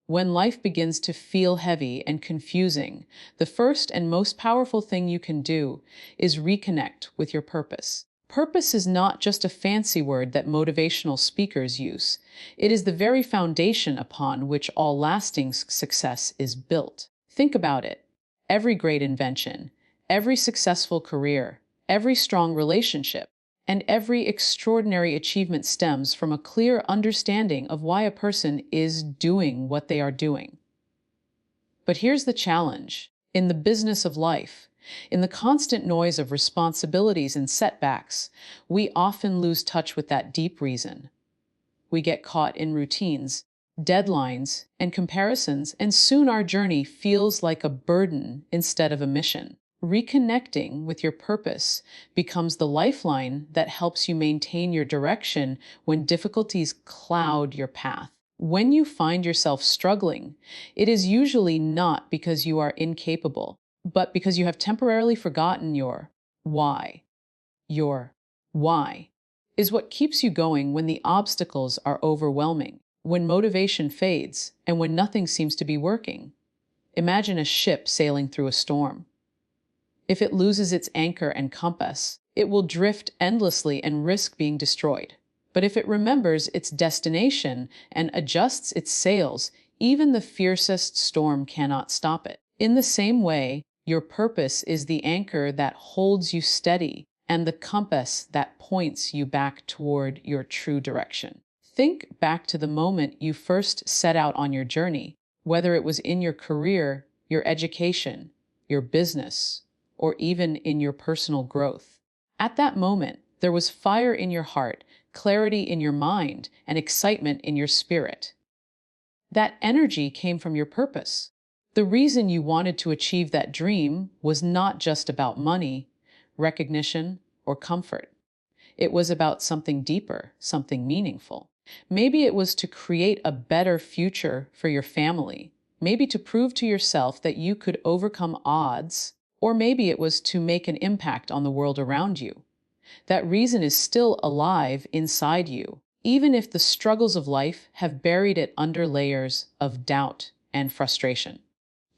When life begins to feel heavy and confusing, the first and most powerful thing you can do is reconnect with your purpose. Purpose is not just a fancy word that motivational speakers use. It is the very foundation upon which all lasting success is built. Think about it. Every great invention, every successful career, every strong relationship, and every extraordinary achievement stems from a clear understanding of why a person is doing what they are doing. But here's the challenge. In the business of life, in the constant noise of responsibilities and setbacks, we often lose touch with that deep reason. We get caught in routines, deadlines, and comparisons, and soon our journey feels like a burden instead of a mission. Reconnecting with your purpose becomes the lifeline that helps you maintain your direction when difficulties cloud your path. When you find yourself struggling, it is usually not because you are incapable, but because you have temporarily forgotten your why. Your why is what keeps you going when the obstacles are overwhelming, when motivation fades, and when nothing seems to be working. Imagine a ship sailing through a storm. If it loses its anchor and compass, it will drift endlessly and risk being destroyed. But if it remembers its destination and adjusts its sails, even the fiercest storm cannot stop it. In the same way, your purpose is the anchor that holds you steady and the compass that points you back toward your true direction. Think back to the moment you first set out on your journey, whether it was in your career, your education, your business, or even in your personal growth. At that moment, there was fire in your heart, clarity in your mind, and excitement in your spirit. That energy came from your purpose. The reason you wanted to achieve that dream was not just about money, recognition, or comfort. It was about something deeper, something meaningful. Maybe it was to create a better future for your family, maybe to prove to yourself that you could overcome odds, or maybe it was to make an impact on the world around you. That reason is still alive inside you, even if the struggles of life have buried it under layers of doubt and frustration.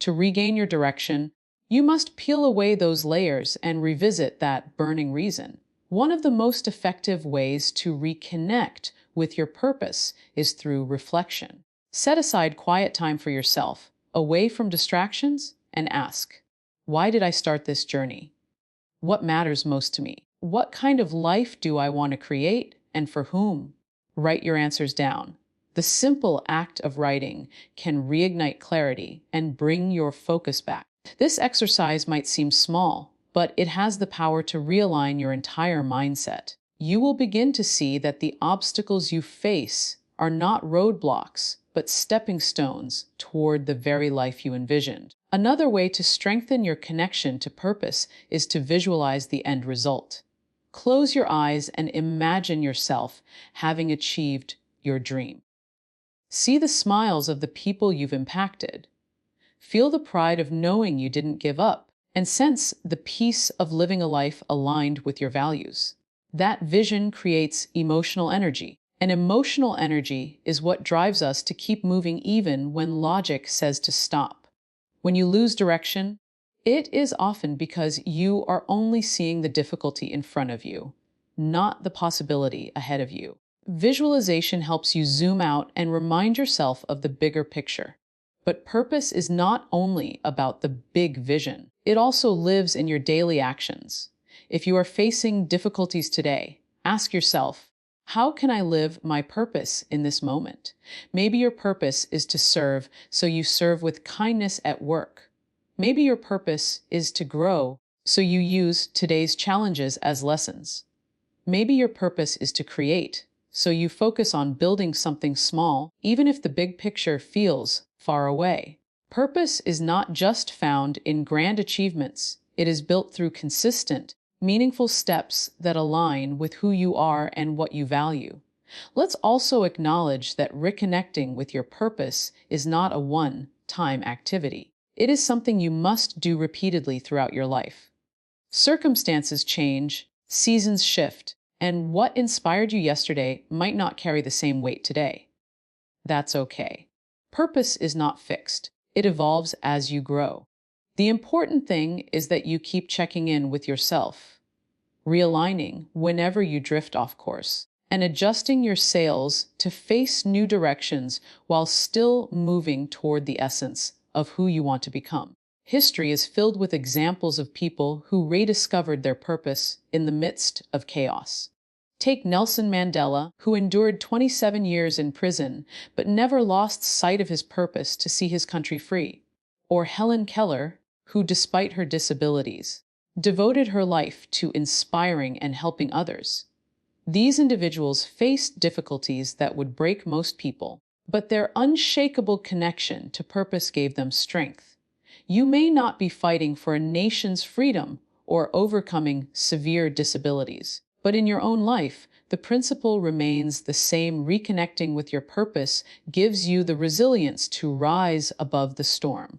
To regain your direction, you must peel away those layers and revisit that burning reason. One of the most effective ways to reconnect with your purpose is through reflection. Set aside quiet time for yourself, away from distractions, and ask, why did I start this journey? What matters most to me? What kind of life do I want to create, and for whom? Write your answers down. The simple act of writing can reignite clarity and bring your focus back. This exercise might seem small, but it has the power to realign your entire mindset. You will begin to see that the obstacles you face are not roadblocks, but stepping stones toward the very life you envisioned. Another way to strengthen your connection to purpose is to visualize the end result. Close your eyes and imagine yourself having achieved your dream. See the smiles of the people you've impacted. Feel the pride of knowing you didn't give up, and sense the peace of living a life aligned with your values. That vision creates emotional energy, and emotional energy is what drives us to keep moving even when logic says to stop. When you lose direction, it is often because you are only seeing the difficulty in front of you, not the possibility ahead of you. Visualization helps you zoom out and remind yourself of the bigger picture. But purpose is not only about the big vision. It also lives in your daily actions. If you are facing difficulties today, ask yourself, how can I live my purpose in this moment? Maybe your purpose is to serve, so you serve with kindness at work. Maybe your purpose is to grow, so you use today's challenges as lessons. Maybe your purpose is to create, so you focus on building something small, even if the big picture feels far away. Purpose is not just found in grand achievements. It is built through consistent, meaningful steps that align with who you are and what you value. Let's also acknowledge that reconnecting with your purpose is not a one-time activity. It is something you must do repeatedly throughout your life. Circumstances change, seasons shift, and what inspired you yesterday might not carry the same weight today. That's okay. Purpose is not fixed. It evolves as you grow. The important thing is that you keep checking in with yourself, realigning whenever you drift off course, and adjusting your sails to face new directions while still moving toward the essence of who you want to become. History is filled with examples of people who rediscovered their purpose in the midst of chaos. Take Nelson Mandela, who endured 27 years in prison but never lost sight of his purpose to see his country free. Or Helen Keller, who, despite her disabilities, devoted her life to inspiring and helping others. These individuals faced difficulties that would break most people, but their unshakable connection to purpose gave them strength. You may not be fighting for a nation's freedom or overcoming severe disabilities, but in your own life, the principle remains the same. Reconnecting with your purpose gives you the resilience to rise above the storm.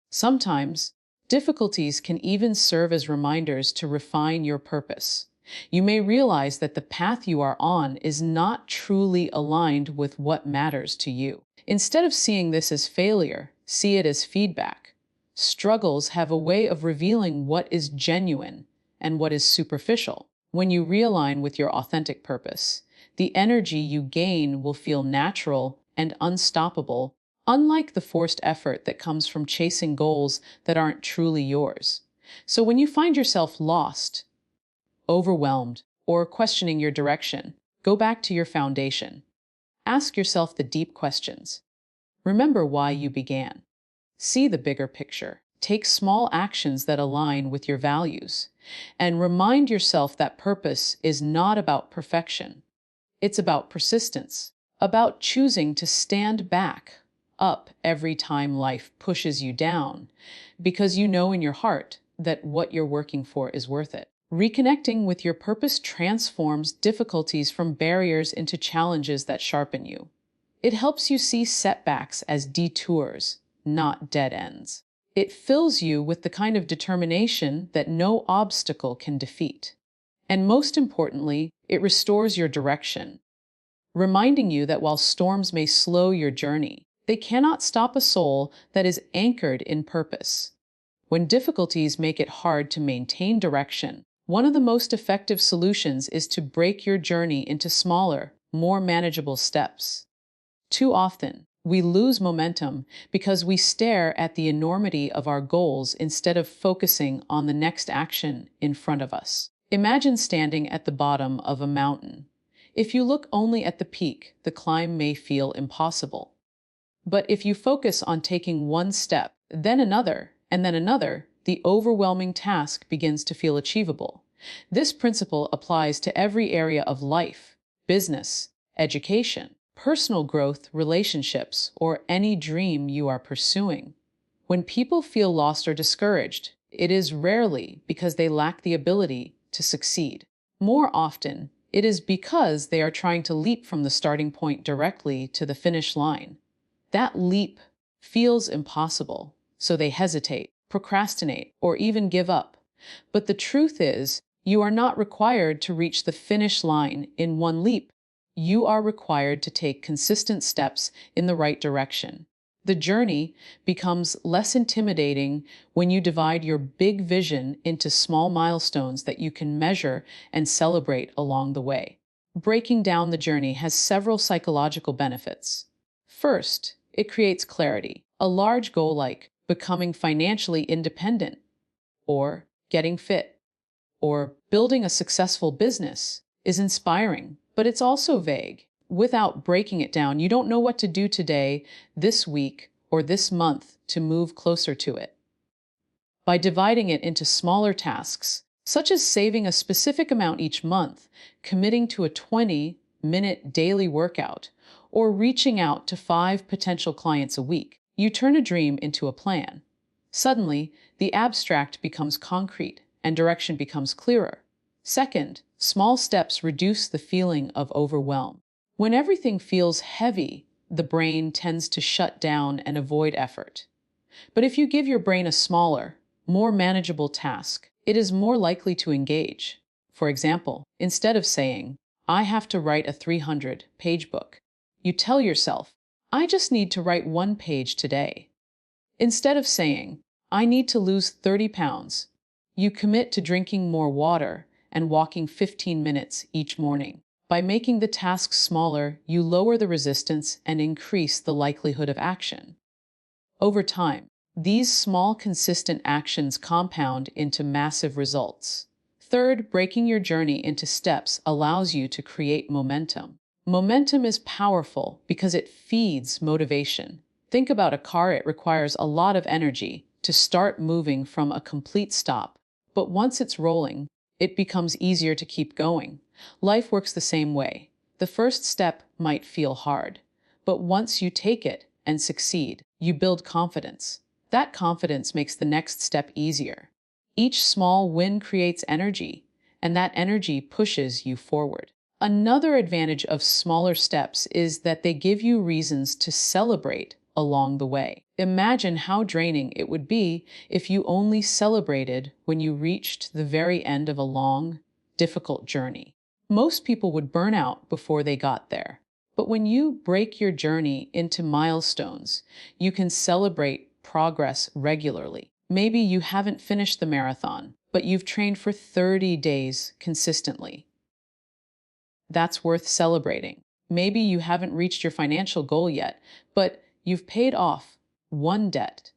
Sometimes, difficulties can even serve as reminders to refine your purpose. You may realize that the path you are on is not truly aligned with what matters to you. Instead of seeing this as failure, see it as feedback. Struggles have a way of revealing what is genuine and what is superficial. When you realign with your authentic purpose, the energy you gain will feel natural and unstoppable, unlike the forced effort that comes from chasing goals that aren't truly yours. So when you find yourself lost, overwhelmed, or questioning your direction, go back to your foundation. Ask yourself the deep questions. Remember why you began. See the bigger picture. Take small actions that align with your values. And remind yourself that purpose is not about perfection. It's about persistence, about choosing to stand back up every time life pushes you down, because you know in your heart that what you're working for is worth it. Reconnecting with your purpose transforms difficulties from barriers into challenges that sharpen you. It helps you see setbacks as detours, not dead ends. It fills you with the kind of determination that no obstacle can defeat. And most importantly, it restores your direction, reminding you that while storms may slow your journey, they cannot stop a soul that is anchored in purpose. When difficulties make it hard to maintain direction, one of the most effective solutions is to break your journey into smaller, more manageable steps. Too often, we lose momentum because we stare at the enormity of our goals instead of focusing on the next action in front of us. Imagine standing at the bottom of a mountain. If you look only at the peak, the climb may feel impossible. But if you focus on taking one step, then another, and then another, the overwhelming task begins to feel achievable. This principle applies to every area of life, business, education, personal growth, relationships, or any dream you are pursuing. When people feel lost or discouraged, it is rarely because they lack the ability to succeed. More often, it is because they are trying to leap from the starting point directly to the finish line. That leap feels impossible, so they hesitate, procrastinate, or even give up. But the truth is, you are not required to reach the finish line in one leap. You are required to take consistent steps in the right direction. The journey becomes less intimidating when you divide your big vision into small milestones that you can measure and celebrate along the way. Breaking down the journey has several psychological benefits. First, it creates clarity. A large goal like becoming financially independent, or getting fit, or building a successful business is inspiring, but it's also vague. Without breaking it down, you don't know what to do today, this week, or this month to move closer to it. By dividing it into smaller tasks, such as saving a specific amount each month, committing to a 20-minute daily workout, or reaching out to 5 potential clients a week, you turn a dream into a plan. Suddenly, the abstract becomes concrete and direction becomes clearer. Second, small steps reduce the feeling of overwhelm. When everything feels heavy, the brain tends to shut down and avoid effort. But if you give your brain a smaller, more manageable task, it is more likely to engage. For example, instead of saying, "I have to write a 300-page book," you tell yourself, I just need to write one page today. Instead of saying, I need to lose 30 pounds, you commit to drinking more water and walking 15 minutes each morning. By making the task smaller, you lower the resistance and increase the likelihood of action. Over time, these small, consistent actions compound into massive results. Third, breaking your journey into steps allows you to create momentum. Momentum is powerful because it feeds motivation. Think about a car, it requires a lot of energy to start moving from a complete stop. But once it's rolling, it becomes easier to keep going. Life works the same way. The first step might feel hard, but once you take it and succeed, you build confidence. That confidence makes the next step easier. Each small win creates energy, and that energy pushes you forward. Another advantage of smaller steps is that they give you reasons to celebrate along the way. Imagine how draining it would be if you only celebrated when you reached the very end of a long, difficult journey. Most people would burn out before they got there. But when you break your journey into milestones, you can celebrate progress regularly. Maybe you haven't finished the marathon, but you've trained for 30 days consistently. That's worth celebrating. Maybe you haven't reached your financial goal yet, but you've paid off one debt.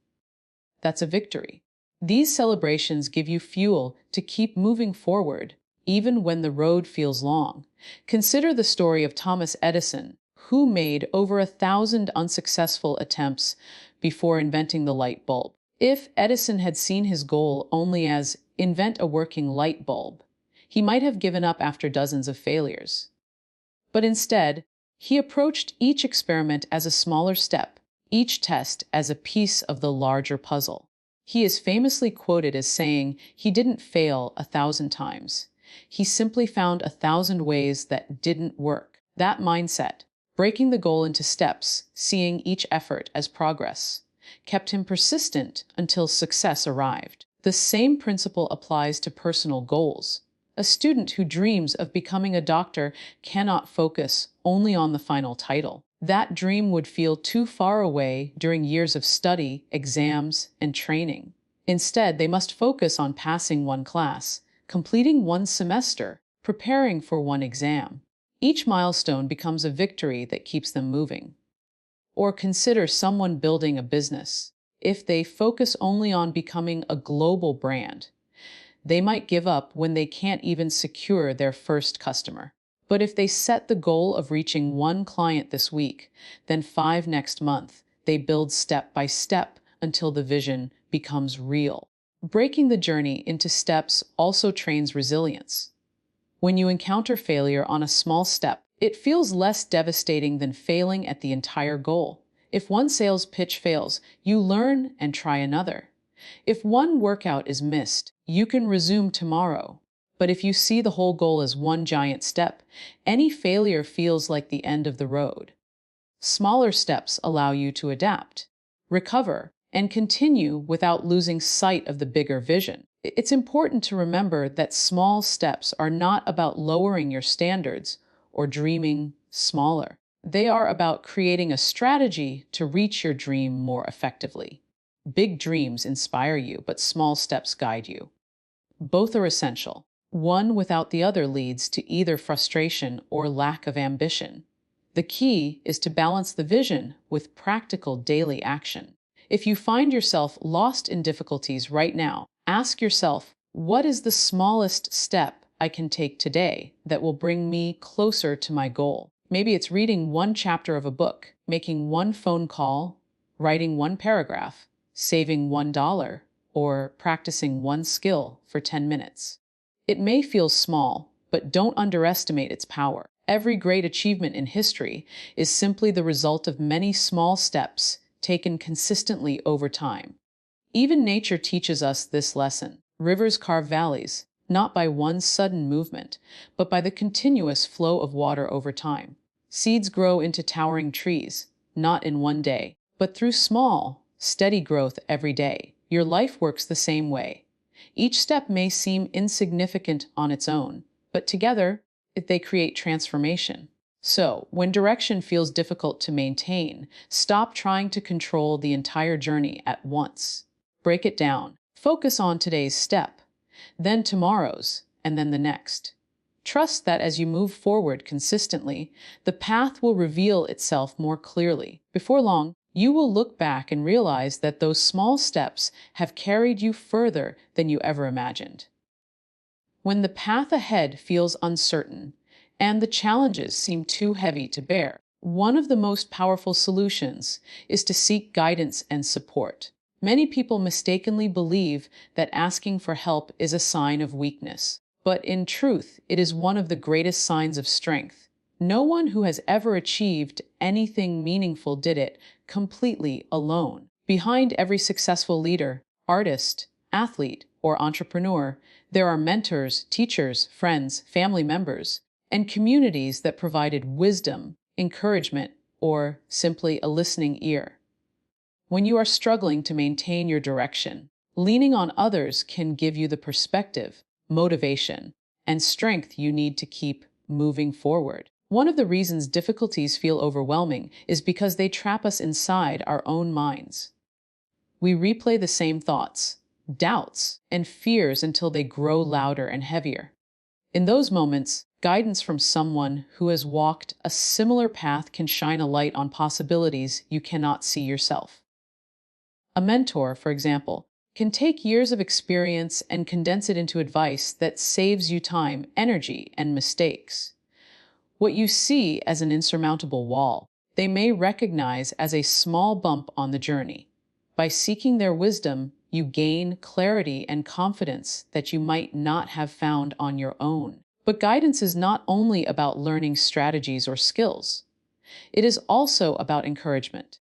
That's a victory. These celebrations give you fuel to keep moving forward, even when the road feels long. Consider the story of Thomas Edison, who made over 1,000 unsuccessful attempts before inventing the light bulb. If Edison had seen his goal only as invent a working light bulb, he might have given up after dozens of failures. But instead, he approached each experiment as a smaller step, each test as a piece of the larger puzzle. He is famously quoted as saying, he didn't fail 1,000 times. He simply found 1,000 ways that didn't work. That mindset, breaking the goal into steps, seeing each effort as progress, kept him persistent until success arrived. The same principle applies to personal goals. A student who dreams of becoming a doctor cannot focus only on the final title. That dream would feel too far away during years of study, exams, and training. Instead, they must focus on passing one class, completing one semester, preparing for one exam. Each milestone becomes a victory that keeps them moving. Or consider someone building a business. If they focus only on becoming a global brand, they might give up when they can't even secure their first customer. But if they set the goal of reaching one client this week, then 5 next month, they build step by step until the vision becomes real. Breaking the journey into steps also trains resilience. When you encounter failure on a small step, it feels less devastating than failing at the entire goal. If one sales pitch fails, you learn and try another. If one workout is missed, you can resume tomorrow. But if you see the whole goal as one giant step, any failure feels like the end of the road. Smaller steps allow you to adapt, recover, and continue without losing sight of the bigger vision. It's important to remember that small steps are not about lowering your standards or dreaming smaller. They are about creating a strategy to reach your dream more effectively. Big dreams inspire you, but small steps guide you. Both are essential. One without the other leads to either frustration or lack of ambition. The key is to balance the vision with practical daily action. If you find yourself lost in difficulties right now, ask yourself, what is the smallest step I can take today that will bring me closer to my goal? Maybe it's reading one chapter of a book, making one phone call, writing one paragraph, saving $1, or practicing one skill for 10 minutes. It may feel small, but don't underestimate its power. Every great achievement in history is simply the result of many small steps taken consistently over time. Even nature teaches us this lesson. Rivers carve valleys, not by one sudden movement, but by the continuous flow of water over time. Seeds grow into towering trees, not in one day, but through small, steady growth every day. Your life works the same way. Each step may seem insignificant on its own, but together, they create transformation. So, when direction feels difficult to maintain, stop trying to control the entire journey at once. Break it down. Focus on today's step, then tomorrow's, and then the next. Trust that as you move forward consistently, the path will reveal itself more clearly. Before long, you will look back and realize that those small steps have carried you further than you ever imagined. When the path ahead feels uncertain and the challenges seem too heavy to bear, one of the most powerful solutions is to seek guidance and support. Many people mistakenly believe that asking for help is a sign of weakness, but in truth, it is one of the greatest signs of strength. No one who has ever achieved anything meaningful did it completely alone. Behind every successful leader, artist, athlete, or entrepreneur, there are mentors, teachers, friends, family members, and communities that provided wisdom, encouragement, or simply a listening ear. When you are struggling to maintain your direction, leaning on others can give you the perspective, motivation, and strength you need to keep moving forward. One of the reasons difficulties feel overwhelming is because they trap us inside our own minds. We replay the same thoughts, doubts, and fears until they grow louder and heavier. In those moments, guidance from someone who has walked a similar path can shine a light on possibilities you cannot see yourself. A mentor, for example, can take years of experience and condense it into advice that saves you time, energy, and mistakes. What you see as an insurmountable wall, they may recognize as a small bump on the journey. By seeking their wisdom, you gain clarity and confidence that you might not have found on your own. But guidance is not only about learning strategies or skills. It is also about encouragement.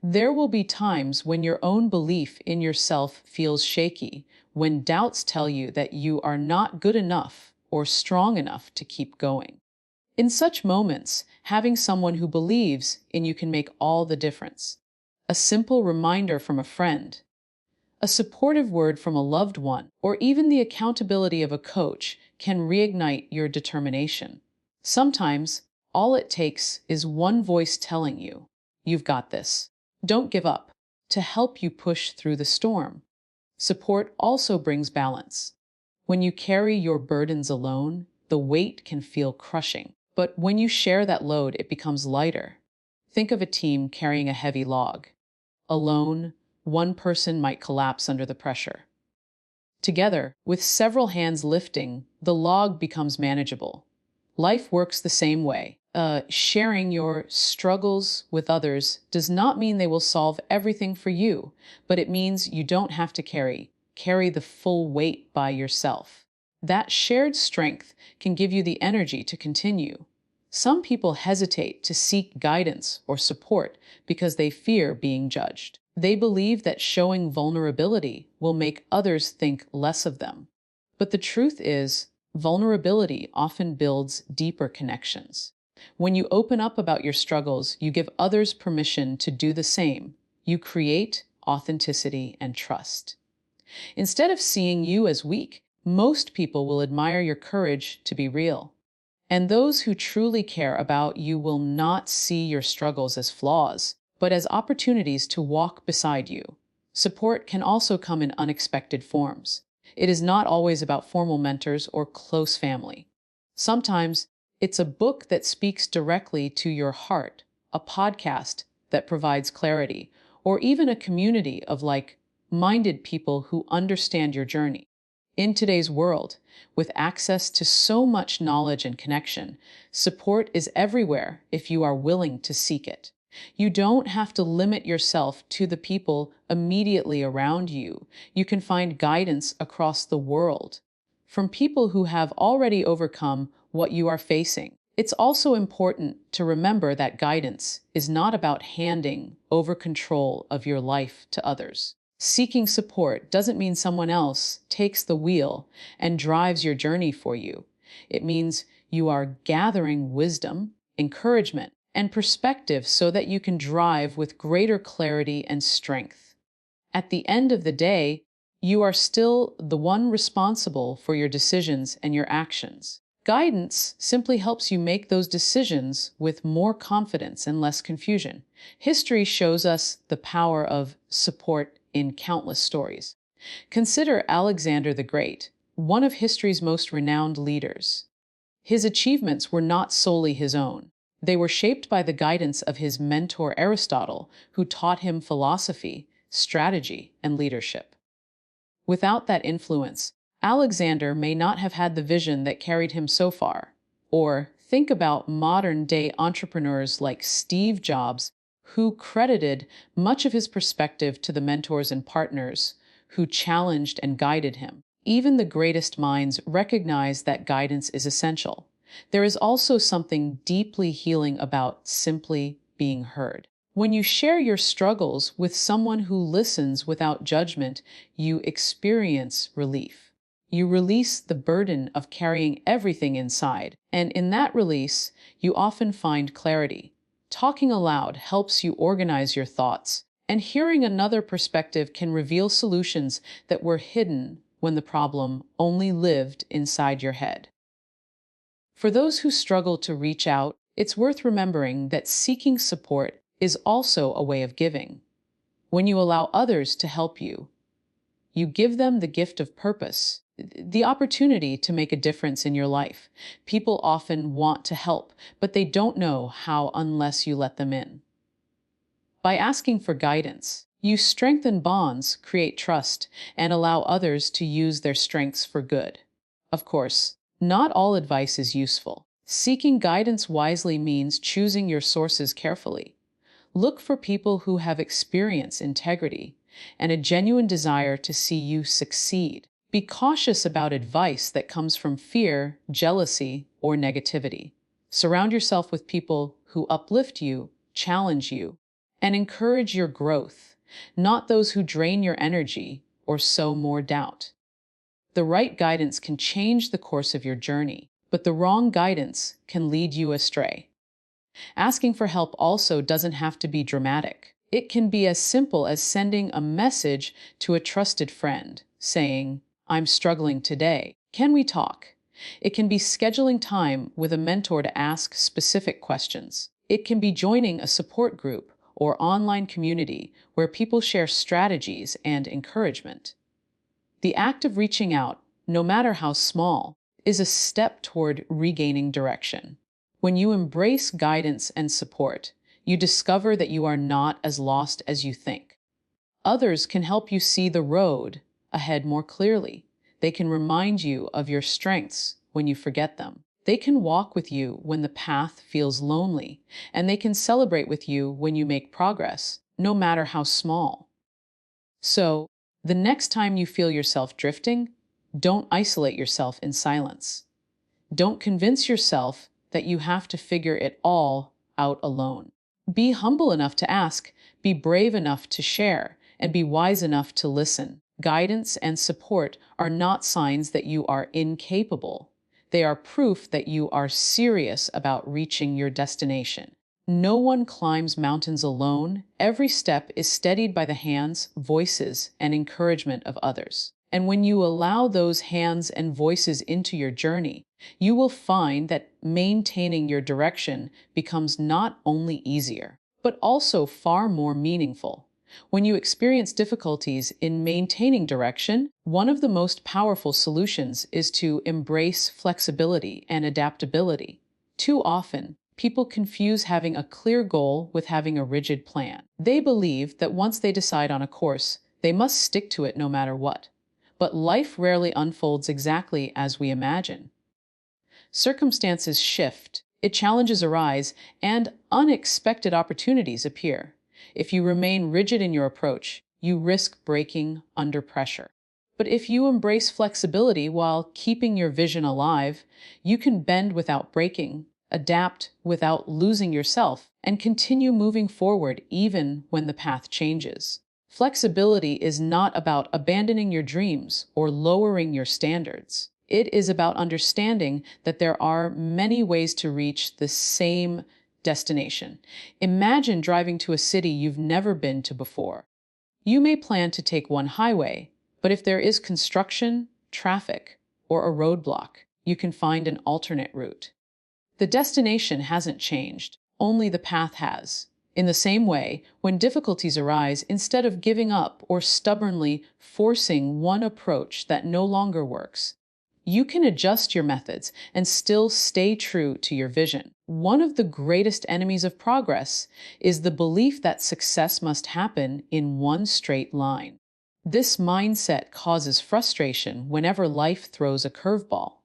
There will be times when your own belief in yourself feels shaky, when doubts tell you that you are not good enough or strong enough to keep going. In such moments, having someone who believes in you can make all the difference. A simple reminder from a friend, a supportive word from a loved one, or even the accountability of a coach can reignite your determination. Sometimes, all it takes is one voice telling you, "You've got this. Don't give up," to help you push through the storm. Support also brings balance. When you carry your burdens alone, the weight can feel crushing. But when you share that load, it becomes lighter. Think of a team carrying a heavy log. Alone, one person might collapse under the pressure. Together, with several hands lifting, the log becomes manageable. Life works the same way. Sharing your struggles with others does not mean they will solve everything for you, but it means you don't have to carry the full weight by yourself. That shared strength can give you the energy to continue. Some people hesitate to seek guidance or support because they fear being judged. They believe that showing vulnerability will make others think less of them. But the truth is, vulnerability often builds deeper connections. When you open up about your struggles, you give others permission to do the same. You create authenticity and trust. Instead of seeing you as weak, most people will admire your courage to be real. And those who truly care about you will not see your struggles as flaws, but as opportunities to walk beside you. Support can also come in unexpected forms. It is not always about formal mentors or close family. Sometimes it's a book that speaks directly to your heart, a podcast that provides clarity, or even a community of like-minded people who understand your journey. In today's world, with access to so much knowledge and connection, support is everywhere if you are willing to seek it. You don't have to limit yourself to the people immediately around you. You can find guidance across the world from people who have already overcome what you are facing. It's also important to remember that guidance is not about handing over control of your life to others. Seeking support doesn't mean someone else takes the wheel and drives your journey for you. It means you are gathering wisdom, encouragement, and perspective so that you can drive with greater clarity and strength. At the end of the day, you are still the one responsible for your decisions and your actions. Guidance simply helps you make those decisions with more confidence and less confusion. History shows us the power of support in countless stories. Consider Alexander the Great, one of history's most renowned leaders. His achievements were not solely his own. They were shaped by the guidance of his mentor Aristotle, who taught him philosophy, strategy, and leadership. Without that influence, Alexander may not have had the vision that carried him so far. Or think about modern-day entrepreneurs like Steve Jobs, who credited much of his perspective to the mentors and partners who challenged and guided him. Even the greatest minds recognize that guidance is essential. There is also something deeply healing about simply being heard. When you share your struggles with someone who listens without judgment, you experience relief. You release the burden of carrying everything inside, and in that release, you often find clarity. Talking aloud helps you organize your thoughts, and hearing another perspective can reveal solutions that were hidden when the problem only lived inside your head. For those who struggle to reach out, it's worth remembering that seeking support is also a way of giving. When you allow others to help you, you give them the gift of purpose, the opportunity to make a difference in your life. People often want to help, but they don't know how unless you let them in. By asking for guidance, you strengthen bonds, create trust, and allow others to use their strengths for good. Of course, not all advice is useful. Seeking guidance wisely means choosing your sources carefully. Look for people who have experience, integrity, and a genuine desire to see you succeed. Be cautious about advice that comes from fear, jealousy, or negativity. Surround yourself with people who uplift you, challenge you, and encourage your growth, not those who drain your energy or sow more doubt. The right guidance can change the course of your journey, but the wrong guidance can lead you astray. Asking for help also doesn't have to be dramatic. It can be as simple as sending a message to a trusted friend, saying, "I'm struggling today. Can we talk?" It can be scheduling time with a mentor to ask specific questions. It can be joining a support group or online community where people share strategies and encouragement. The act of reaching out, no matter how small, is a step toward regaining direction. When you embrace guidance and support, you discover that you are not as lost as you think. Others can help you see the road ahead more clearly. They can remind you of your strengths when you forget them. They can walk with you when the path feels lonely, and they can celebrate with you when you make progress, no matter how small. So, the next time you feel yourself drifting, don't isolate yourself in silence. Don't convince yourself that you have to figure it all out alone. Be humble enough to ask, be brave enough to share, and be wise enough to listen. Guidance and support are not signs that you are incapable. They are proof that you are serious about reaching your destination. No one climbs mountains alone. Every step is steadied by the hands, voices, and encouragement of others. And when you allow those hands and voices into your journey, you will find that maintaining your direction becomes not only easier, but also far more meaningful. When you experience difficulties in maintaining direction, one of the most powerful solutions is to embrace flexibility and adaptability. Too often, people confuse having a clear goal with having a rigid plan. They believe that once they decide on a course, they must stick to it no matter what. But life rarely unfolds exactly as we imagine. Circumstances shift, challenges arise, and unexpected opportunities appear. If you remain rigid in your approach, you risk breaking under pressure. But if you embrace flexibility while keeping your vision alive, you can bend without breaking, adapt without losing yourself, and continue moving forward even when the path changes. Flexibility is not about abandoning your dreams or lowering your standards. It is about understanding that there are many ways to reach the same destination. Imagine driving to a city you've never been to before. You may plan to take one highway, but if there is construction, traffic, or a roadblock, you can find an alternate route. The destination hasn't changed, only the path has. In the same way, when difficulties arise, instead of giving up or stubbornly forcing one approach that no longer works, you can adjust your methods and still stay true to your vision. One of the greatest enemies of progress is the belief that success must happen in one straight line. This mindset causes frustration whenever life throws a curveball.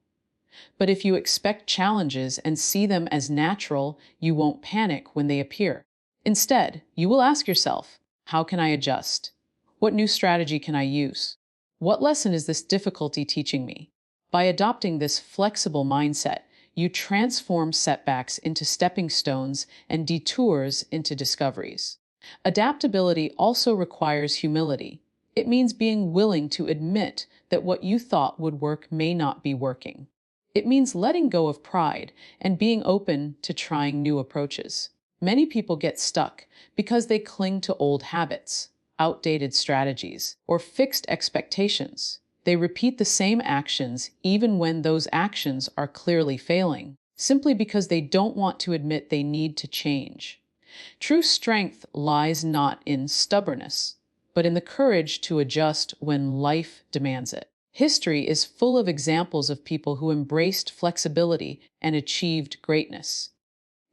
But if you expect challenges and see them as natural, you won't panic when they appear. Instead, you will ask yourself, how can I adjust? What new strategy can I use? What lesson is this difficulty teaching me? By adopting this flexible mindset, you transform setbacks into stepping stones and detours into discoveries. Adaptability also requires humility. It means being willing to admit that what you thought would work may not be working. It means letting go of pride and being open to trying new approaches. Many people get stuck because they cling to old habits, outdated strategies, or fixed expectations. They repeat the same actions even when those actions are clearly failing, simply because they don't want to admit they need to change. True strength lies not in stubbornness, but in the courage to adjust when life demands it. History is full of examples of people who embraced flexibility and achieved greatness.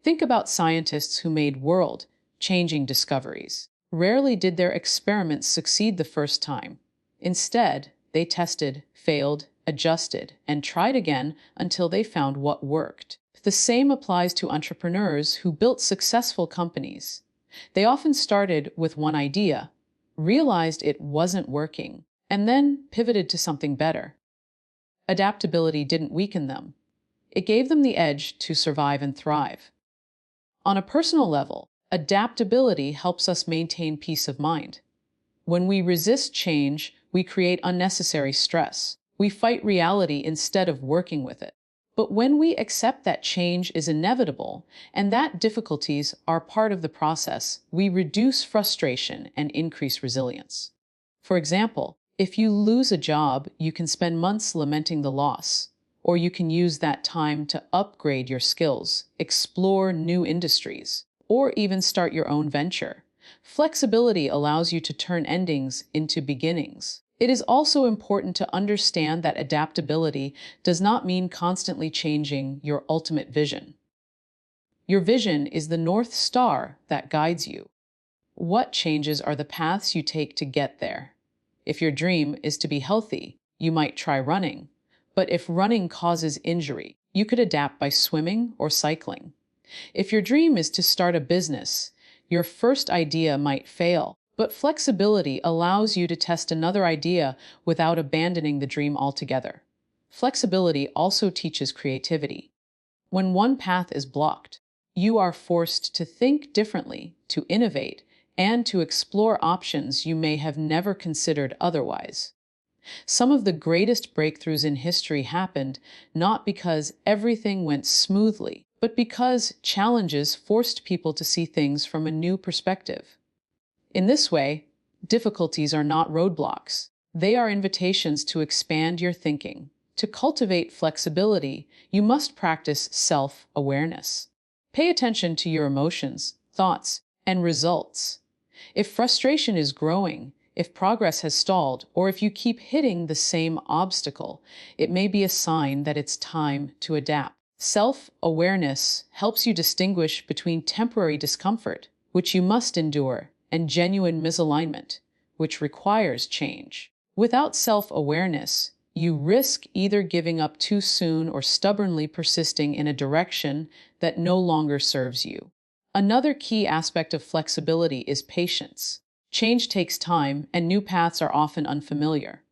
Think about scientists who made world-changing discoveries. Rarely did their experiments succeed the first time. Instead, they tested, failed, adjusted, and tried again until they found what worked. The same applies to entrepreneurs who built successful companies. They often started with one idea, realized it wasn't working, and then pivoted to something better. Adaptability didn't weaken them. It gave them the edge to survive and thrive. On a personal level, adaptability helps us maintain peace of mind. When we resist change, we create unnecessary stress. We fight reality instead of working with it. But when we accept that change is inevitable and that difficulties are part of the process, we reduce frustration and increase resilience. For example, if you lose a job, you can spend months lamenting the loss, or you can use that time to upgrade your skills, explore new industries, or even start your own venture. Flexibility allows you to turn endings into beginnings. It is also important to understand that adaptability does not mean constantly changing your ultimate vision. Your vision is the North Star that guides you. What changes are the paths you take to get there? If your dream is to be healthy, you might try running. But if running causes injury, you could adapt by swimming or cycling. If your dream is to start a business, your first idea might fail, but flexibility allows you to test another idea without abandoning the dream altogether. Flexibility also teaches creativity. When one path is blocked, you are forced to think differently, to innovate, and to explore options you may have never considered otherwise. Some of the greatest breakthroughs in history happened not because everything went smoothly, but because challenges forced people to see things from a new perspective. In this way, difficulties are not roadblocks. They are invitations to expand your thinking. To cultivate flexibility, you must practice self-awareness. Pay attention to your emotions, thoughts, and results. If frustration is growing, if progress has stalled, or if you keep hitting the same obstacle, it may be a sign that it's time to adapt. Self-awareness helps you distinguish between temporary discomfort, which you must endure, and genuine misalignment, which requires change. Without self-awareness, you risk either giving up too soon or stubbornly persisting in a direction that no longer serves you. Another key aspect of flexibility is patience. Change takes time, and new paths are often unfamiliar.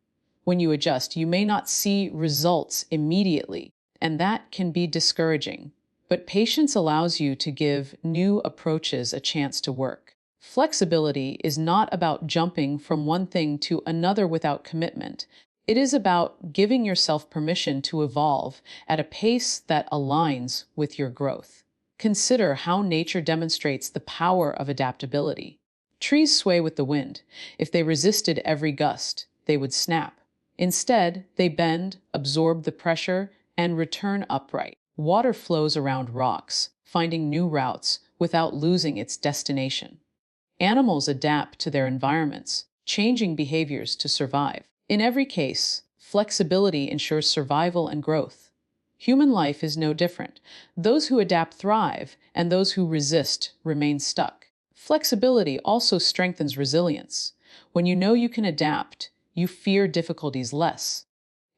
When you adjust, you may not see results immediately, and that can be discouraging. But patience allows you to give new approaches a chance to work. Flexibility is not about jumping from one thing to another without commitment. It is about giving yourself permission to evolve at a pace that aligns with your growth. Consider how nature demonstrates the power of adaptability. Trees sway with the wind. If they resisted every gust, they would snap. Instead, they bend, absorb the pressure, and return upright. Water flows around rocks, finding new routes without losing its destination. Animals adapt to their environments, changing behaviors to survive. In every case, flexibility ensures survival and growth. Human life is no different. Those who adapt thrive, and those who resist remain stuck. Flexibility also strengthens resilience. When you know you can adapt, you fear difficulties less.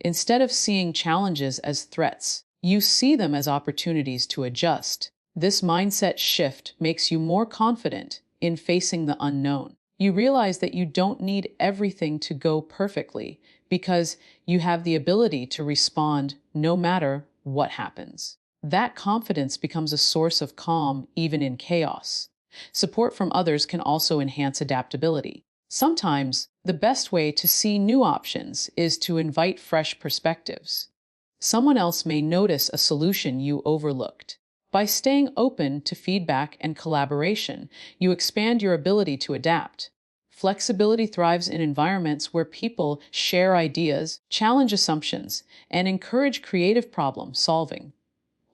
Instead of seeing challenges as threats, you see them as opportunities to adjust. This mindset shift makes you more confident in facing the unknown. You realize that you don't need everything to go perfectly because you have the ability to respond no matter what happens. That confidence becomes a source of calm even in chaos. Support from others can also enhance adaptability. Sometimes, the best way to see new options is to invite fresh perspectives. Someone else may notice a solution you overlooked. By staying open to feedback and collaboration, you expand your ability to adapt. Flexibility thrives in environments where people share ideas, challenge assumptions, and encourage creative problem solving.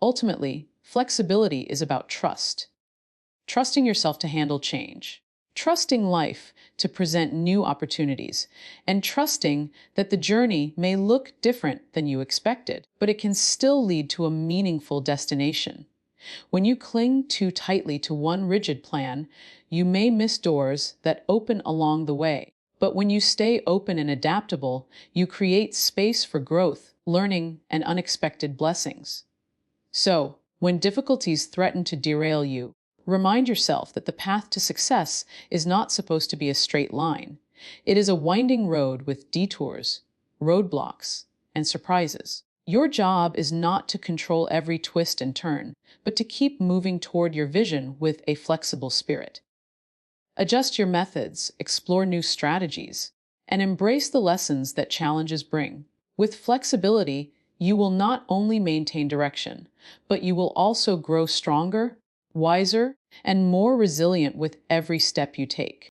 Ultimately, flexibility is about trust. Trusting yourself to handle change, trusting life to present new opportunities, and trusting that the journey may look different than you expected, but it can still lead to a meaningful destination. When you cling too tightly to one rigid plan, you may miss doors that open along the way. But when you stay open and adaptable, you create space for growth, learning, and unexpected blessings. So, when difficulties threaten to derail you, remind yourself that the path to success is not supposed to be a straight line. It is a winding road with detours, roadblocks, and surprises. Your job is not to control every twist and turn, but to keep moving toward your vision with a flexible spirit. Adjust your methods, explore new strategies, and embrace the lessons that challenges bring. With flexibility, you will not only maintain direction, but you will also grow stronger, wiser, and more resilient with every step you take.